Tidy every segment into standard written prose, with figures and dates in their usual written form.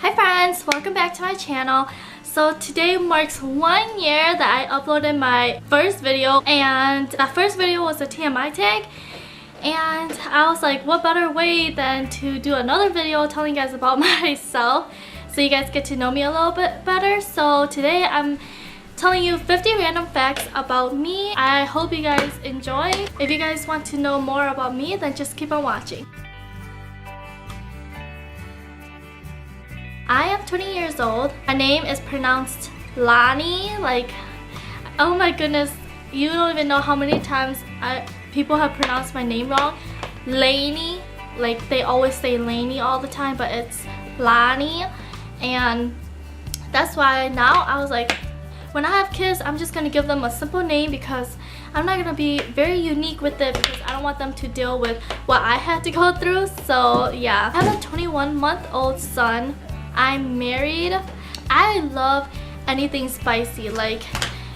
Hi friends, welcome back to my channel. So today marks 1 year that I uploaded my first video, and that first video was a TMI tag, and I was like, what better way than to do another video telling you guys about myself so you guys get to know me a little bit better. So today I'm telling you 50 random facts about me. I hope you guys enjoy. If you guys want to know more about me, then just keep on watching. I am 20 years old. My name is pronounced Lonnie. Like, oh my goodness, you don't even know how many times people have pronounced my name wrong. Lanie, like they always say Lanie all the time, but it's Lonnie. And that's why now I was like, when I have kids, I'm just gonna give them a simple name because I'm not gonna be very unique with it because I don't want them to deal with what I had to go through. So yeah, I have a 21-month-old son. I'm married. I love anything spicy. Like,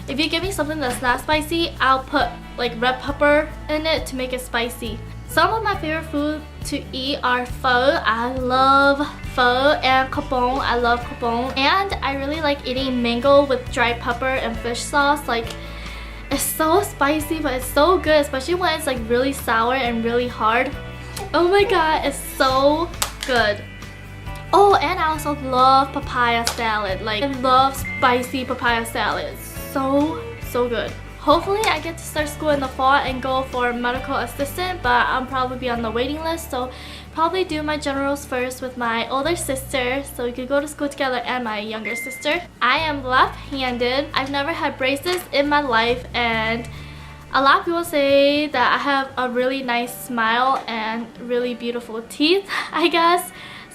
if you give me something that's not spicy, I'll put like red pepper in it to make it spicy. Some of my favorite food to eat are pho. I love pho, and capon. I love capon. And I really like eating mango with dry pepper and fish sauce. Like, it's so spicy, but it's so good, especially when it's like really sour and really hard. Oh my god, it's so good. Oh, and I also love papaya salad. Like, I love spicy papaya salad. It's so good. Hopefully I get to start school in the fall and go for medical assistant, but I'll probably be on the waiting list, so probably do my generals first with my older sister so we could go to school together, and my younger sister. I am left-handed. I've never had braces in my life, and a lot of people say that I have a really nice smile and really beautiful teeth, I guess.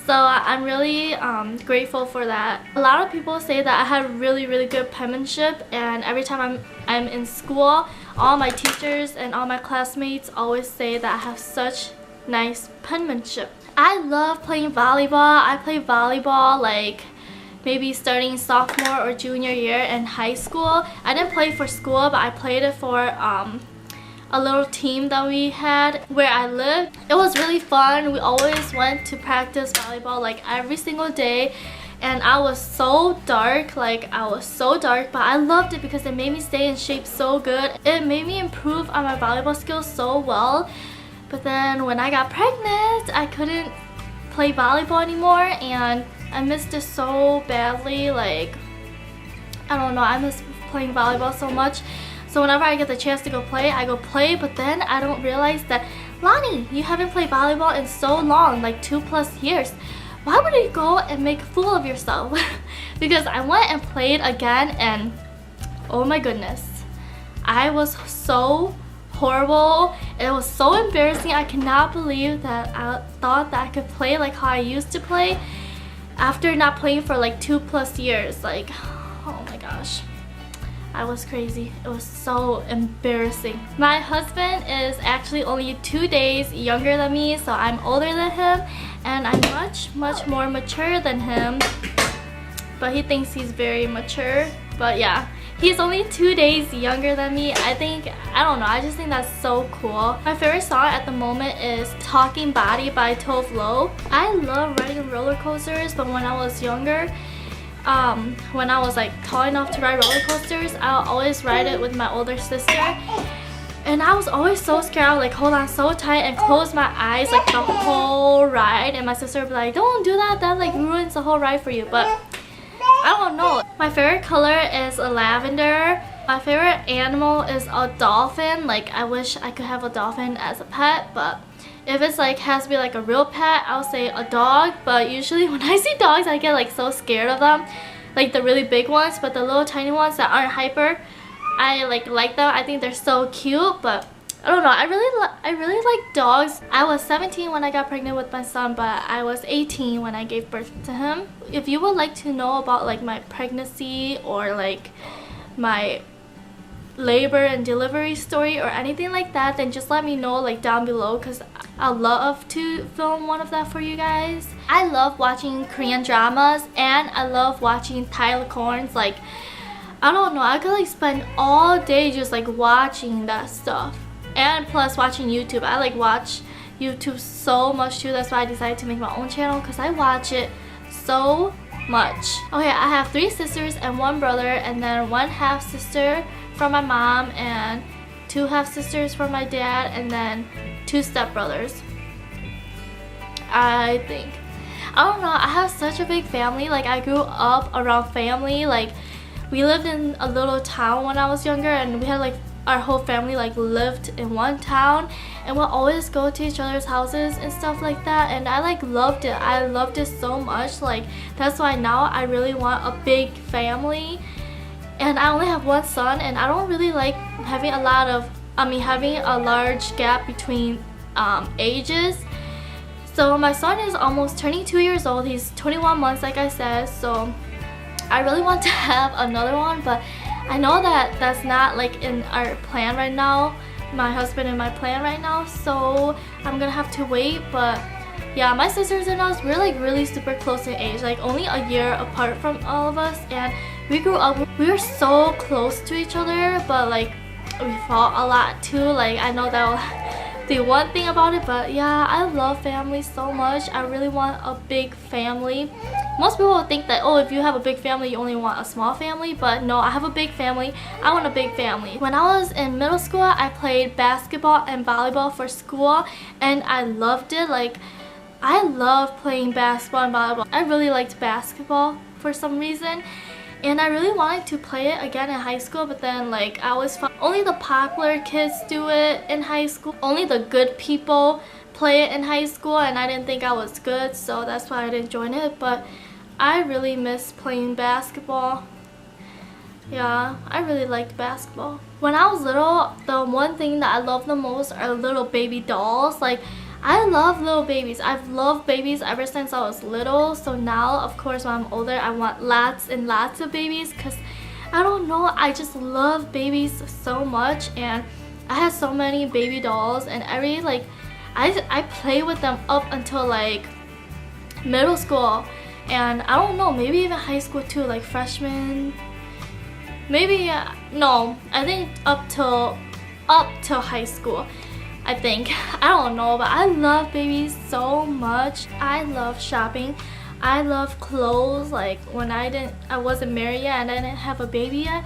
So I'm really grateful for that. A lot of people say that I have really good penmanship, and every time I'm in school, all my teachers and all my classmates always say that I have such nice penmanship. I love playing volleyball. I play volleyball like maybe starting sophomore or junior year in high school. I didn't play for school, but I played it for a little team that we had where I lived. It was really fun. We always went to practice volleyball like every single day, and I was so dark, but I loved it because it made me stay in shape so good. It made me improve on my volleyball skills so well. But then when I got pregnant, I couldn't play volleyball anymore, and I missed it so badly. Like, I don't know, I miss playing volleyball so much. So whenever I get the chance to go play, I go play, but then I don't realize that, Lonnie, you haven't played volleyball in so long, like 2+ years. Why would you go and make a fool of yourself? Because I went and played again, and oh my goodness, I was so horrible. It was so embarrassing. I cannot believe that I thought that I could play like how I used to play after not playing for like 2+ years. Like, oh my gosh. I was crazy. It was so embarrassing. My husband is actually only 2 days younger than me, so I'm older than him, and I'm much more mature than him, but he thinks he's very mature. But yeah, he's only 2 days younger than me. I don't know, I just think that's so cool. My favorite song at the moment is Talking Body by Tove Lo. I love riding roller coasters, but when I was younger, when I was like tall enough to ride roller coasters, I'll always ride it with my older sister, and I was always so scared. I would like hold on so tight and close my eyes like the whole ride, and my sister would be like, don't do that, that like ruins the whole ride for you. But I don't know. My favorite color is a lavender. My favorite animal is a dolphin. Like, I wish I could have a dolphin as a pet, but if it's like has to be like a real pet, I'll say a dog. But usually when I see dogs, I get like so scared of them, like the really big ones. But the little tiny ones that aren't hyper, I like them. I think they're so cute. But I don't know, I really like dogs. I was 17 when I got pregnant with my son, but I was 18 when I gave birth to him. If you would like to know about like my pregnancy or like my labor and delivery story or anything like that, then just let me know like down below, because I'd love to film one of that for you guys. I love watching Korean dramas, and I love watching Tyler Corns. Like, I don't know, I could like spend all day just like watching that stuff, and plus watching YouTube. I like watch YouTube so much too. That's why I decided to make my own channel, because I watch it so much. Okay, I have 3 sisters and 1 brother, and then 1 half sister from my mom and 2 half sisters from my dad, and then 2 stepbrothers. I think. I don't know, I have such a big family. Like, I grew up around family. Like, we lived in a little town when I was younger, and we had like our whole family like lived in one town, and we'll always go to each other's houses and stuff like that, and I like loved it. I loved it so much. Like, that's why now I really want a big family. And I only have 1 son, and I don't really like having having a large gap between ages. So my son is almost turning 2 years old. He's 21 months, like I said, so I really want to have another one, but I know that that's not like in our plan right now, my husband and my plan right now, so I'm gonna have to wait. But yeah, my sisters and us, we're like really super close in age, like only a year apart from all of us, and we grew up, we were so close to each other, but like we fought a lot too. Like, I know that the one thing about it, but yeah, I love family so much. I really want a big family. Most people will think that, oh, if you have a big family, you only want a small family, but no, I have a big family. I want a big family. When I was in middle school, I played basketball and volleyball for school, and I loved it. Like, I love playing basketball and volleyball. I really liked basketball for some reason, and I really wanted to play it again in high school, but then like I always found only the popular kids do it in high school. Only the good people play it in high school, and I didn't think I was good, so that's why I didn't join it. But I really miss playing basketball. Yeah, I really liked basketball. When I was little, the one thing that I love the most are little baby dolls. Like, I love little babies. I've loved babies ever since I was little. So now, of course, when I'm older, I want lots and lots of babies, because I don't know, I just love babies so much. And I had so many baby dolls, and I play with them up until like middle school, and I don't know, maybe even high school too, like freshman, maybe. No, I think up till high school, I think. I don't know, but I love babies so much. I love shopping. I love clothes. Like, when I wasn't married yet and I didn't have a baby yet,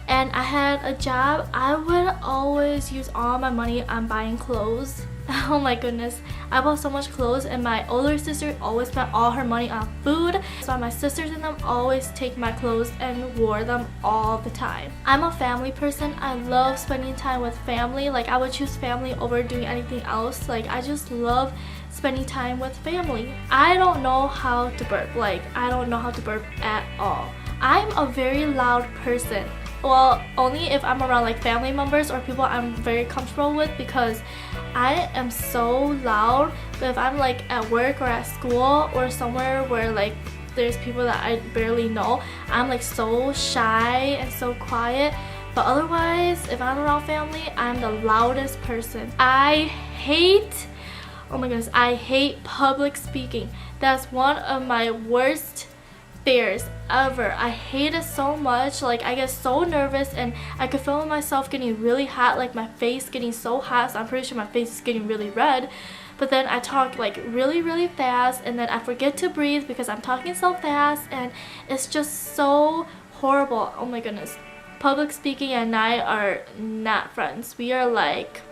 and I had a job, I would always use all my money on buying clothes. Oh my goodness, I bought so much clothes, and my older sister always spent all her money on food, so my sisters and them always take my clothes and wore them all the time. I'm a family person. I love spending time with family. Like, I would choose family over doing anything else. Like, I just love spending time with family. I don't know how to burp. Like, I don't know how to burp at all. I'm a very loud person. Well, only if I'm around like family members or people I'm very comfortable with, because I am so loud. But if I'm like at work or at school or somewhere where like there's people that I barely know, I'm like so shy and so quiet. But otherwise, if I'm around family, I'm the loudest person. Oh my goodness, I hate public speaking. That's one of my worst fears ever. I hate it so much. Like, I get so nervous, and I could feel myself getting really hot, like my face getting so hot, so I'm pretty sure my face is getting really red. But then I talk like really fast, and then I forget to breathe because I'm talking so fast, and it's just so horrible. Oh my goodness. Public speaking and I are not friends. We are like,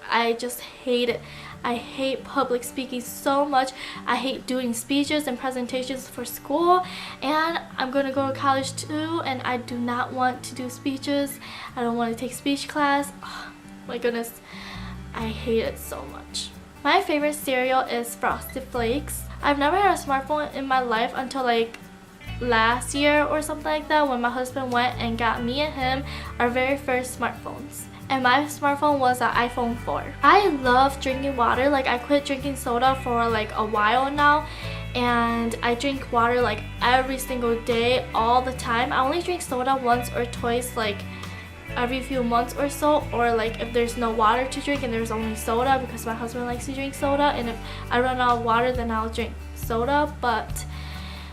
I just hate it. I hate public speaking so much. I hate doing speeches and presentations for school, and I'm gonna go to college too, and I do not want to do speeches. I don't want to take speech class. Oh my goodness, I hate it so much. My favorite cereal is Frosted Flakes. I've never had a smartphone in my life until like last year or something like that, when my husband went and got me and him our very first smartphones. And my smartphone was an iPhone 4. I love drinking water. Like, I quit drinking soda for like a while now, and I drink water like every single day, all the time. I only drink soda once or twice, like every few months or so, or like if there's no water to drink and there's only soda, because my husband likes to drink soda, and if I run out of water, then I'll drink soda. But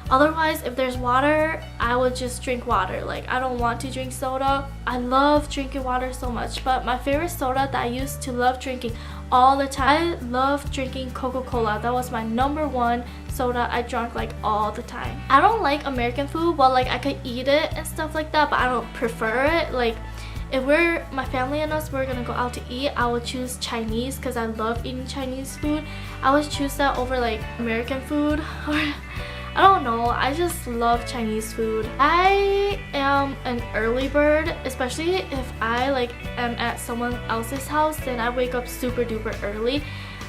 Otherwise, if there's water, I would just drink water. Like, I don't want to drink soda. I love drinking water so much, but my favorite soda that I used to love drinking all the time, I love drinking Coca-Cola. That was my #1 soda I drank like all the time. I don't like American food. Well, like, I could eat it and stuff like that, but I don't prefer it. Like, if my family and us, we're gonna go out to eat, I would choose Chinese because I love eating Chinese food. I would choose that over like American food, or I don't know, I just love Chinese food. I am an early bird, especially if I like am at someone else's house, then I wake up super duper early.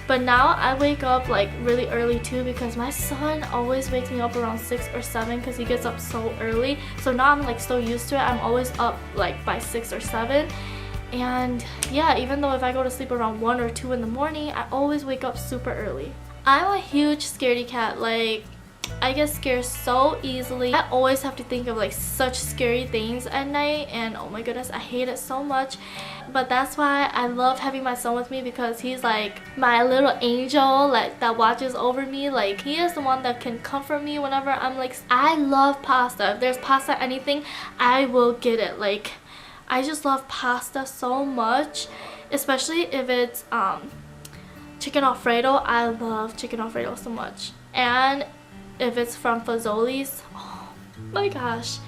But now I wake up like really early too because my son always wakes me up around 6 or 7 because he gets up so early. So now I'm like so used to it. I'm always up like by 6 or 7. And yeah, even though if I go to sleep around 1 or 2 in the morning, I always wake up super early. I'm a huge scaredy cat. Like, I get scared so easily. I always have to think of like such scary things at night, and oh my goodness, I hate it so much. But that's why I love having my son with me, because he's like my little angel like that watches over me. Like, he is the one that can comfort me whenever I'm like, I love pasta. If there's pasta anything, I will get it. Like, I just love pasta so much, especially if it's chicken alfredo. I love chicken alfredo so much. And if it's from Fazoli's, oh my gosh,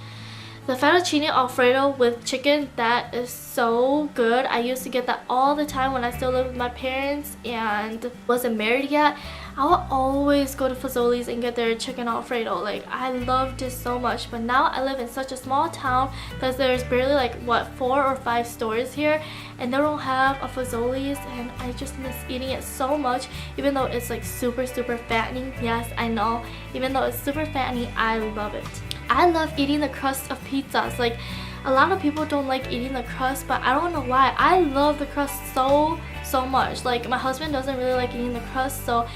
the fettuccine alfredo with chicken, that is so good. I used to get that all the time when I still lived with my parents and wasn't married yet. I would always go to Fazoli's and get their chicken alfredo. Like, I loved it so much. But now I live in such a small town that there's barely like what 4 or 5 stores here, and they don't have a Fazoli's, and I just miss eating it so much. Even though it's like super fattening, yes, I know, even though it's super fattening, I love it. I love eating the crust of pizzas. Like, a lot of people don't like eating the crust, but I don't know why. I love the crust so much. Like, my husband doesn't really like eating the crust, so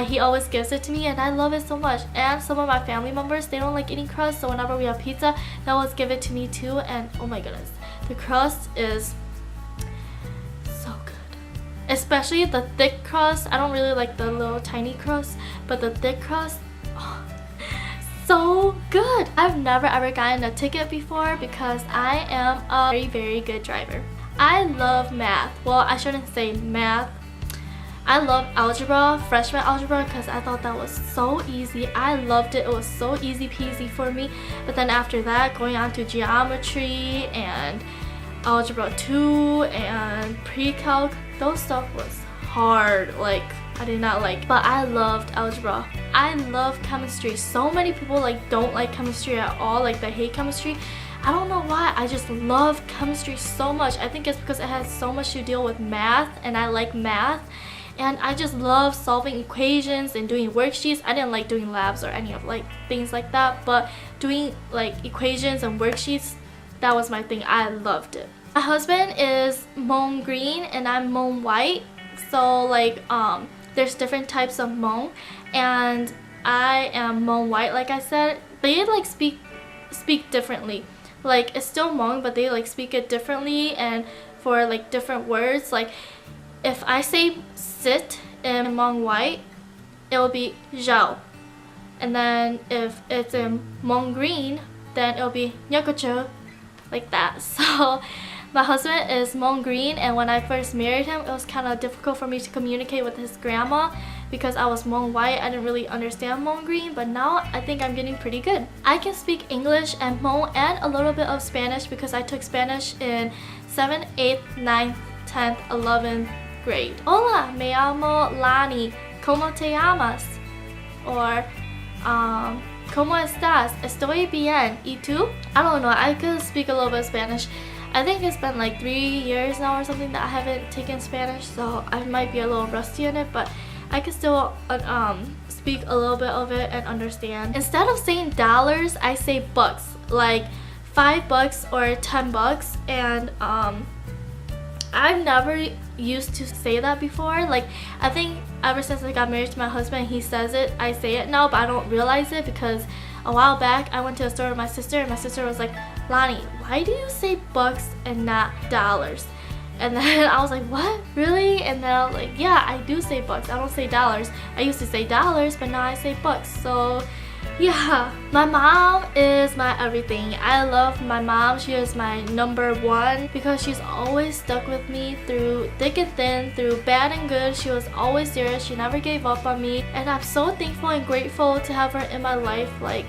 he always gives it to me, and I love it so much. And some of my family members, they don't like eating crust, so whenever we have pizza, they always give it to me too. And oh my goodness, the crust is so good, especially the thick crust. I don't really like the little tiny crust, but the thick crust, oh, so good. I've never ever gotten a ticket before because I am a very good driver. I love math. Well, I shouldn't say math. I love algebra, freshman algebra, because I thought that was so easy. I loved it. It was so easy peasy for me. But then after that, going on to geometry and algebra 2 and pre-calc, those stuff was hard. Like, I did not like. But I loved algebra. I love chemistry. So many people like don't like chemistry at all. Like, they hate chemistry. I don't know why. I just love chemistry so much. I think it's because it has so much to deal with math, and I like math. And I just love solving equations and doing worksheets. I didn't like doing labs or any of like things like that, but doing like equations and worksheets, that was my thing. I loved it. My husband is Hmong green and I'm Hmong white. So like there's different types of Hmong, and I am Hmong white. Like I said, they like speak differently. Like, it's still Hmong, but they like speak it differently, and for like different words. Like, if I say sit in Hmong white, it will be zhao. And then if it's in Hmong green, then it'll be nyakuchu, like that. So my husband is Hmong green, and when I first married him, it was kind of difficult for me to communicate with his grandma because I was Hmong white. I didn't really understand Hmong green, but now I think I'm getting pretty good. I can speak English and Hmong and a little bit of Spanish because I took Spanish in 7th, 8th, 9th, 10th, 11th grade. Hola, me llamo Lonnie. ¿Cómo te llamas? Or, ¿Cómo estás? Estoy bien. ¿Y tú? I don't know. I could speak a little bit of Spanish. I think it's been like 3 years now or something that I haven't taken Spanish, so I might be a little rusty in it, but I can still speak a little bit of it and understand. Instead of saying dollars, I say bucks, like $5 or $10, and I've never used to say that before. Like, I think ever since I got married to my husband, he says it, I say it now, but I don't realize it because a while back I went to a store with my sister, and my sister was like, Lonnie, why do you say bucks and not dollars? And then I was like, what? Really? And then I was like, yeah, I do say bucks. I don't say dollars. I used to say dollars, but now I say bucks. So Yeah, my mom is my everything. I love my mom. She is my number one because she's always stuck with me through thick and thin, through bad and good. She was always there. She never gave up on me, and I'm so thankful and grateful to have her in my life. Like,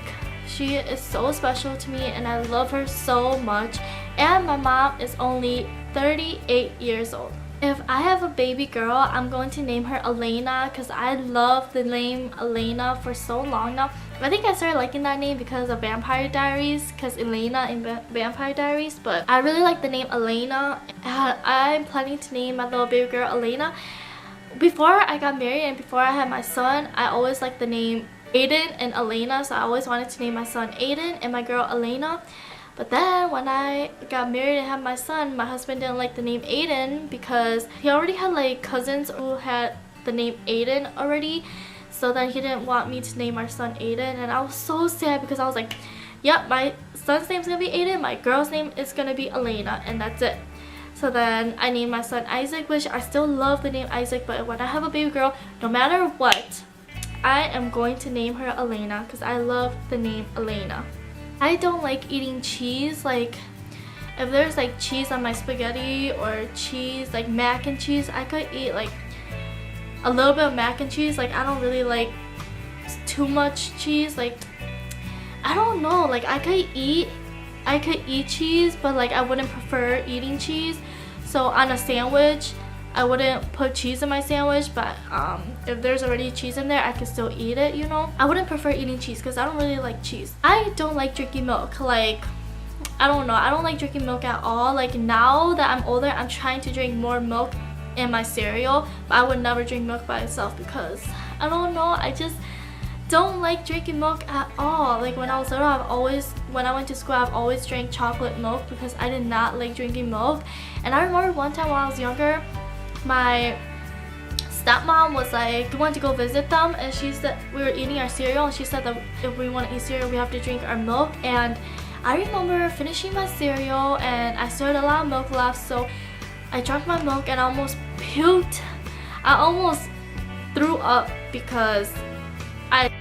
she is so special to me and I love her so much. And my mom is only 38 years old. If I have a baby girl, I'm going to name her Elena because I love the name Elena for so long now. I think I started liking that name because of Vampire Diaries, because Elena in Vampire Diaries, but I really like the name Elena. I'm planning to name my little baby girl Elena. Before I got married and before I had my son, I always liked the name Aiden and Elena, so I always wanted to name my son Aiden and my girl Elena. But then when I got married and had my son, my husband didn't like the name Aiden because he already had like cousins who had the name Aiden already, so then he didn't want me to name our son Aiden, and I was so sad because I was like, yep, my son's name's gonna be Aiden, my girl's name is gonna be Elena, and that's it. So then I named my son Isaac, which I still love the name Isaac, but when I have a baby girl, no matter what, I am going to name her Elena because I love the name Elena. I don't like eating cheese. Like, if there's like cheese on my spaghetti or cheese, like mac and cheese, I could eat like a little bit of mac and cheese. Like, I don't really like too much cheese. Like, I don't know, like I could eat cheese, but like I wouldn't prefer eating cheese. So on a sandwich, I wouldn't put cheese in my sandwich, but if there's already cheese in there, I can still eat it, you know? I wouldn't prefer eating cheese because I don't really like cheese. I don't like drinking milk. Like, I don't know, I don't like drinking milk at all. Like, now that I'm older, I'm trying to drink more milk in my cereal, but I would never drink milk by itself because, I don't know, I just don't like drinking milk at all. Like, when I was little, when I went to school, I've always drank chocolate milk because I did not like drinking milk. And I remember one time when I was younger, my stepmom was like, we wanted to go visit them, and she said we were eating our cereal, and she said that if we want to eat cereal, we have to drink our milk. And I remember finishing my cereal and I still had a lot of milk left, so I drank my milk and I almost puked. I almost threw up because I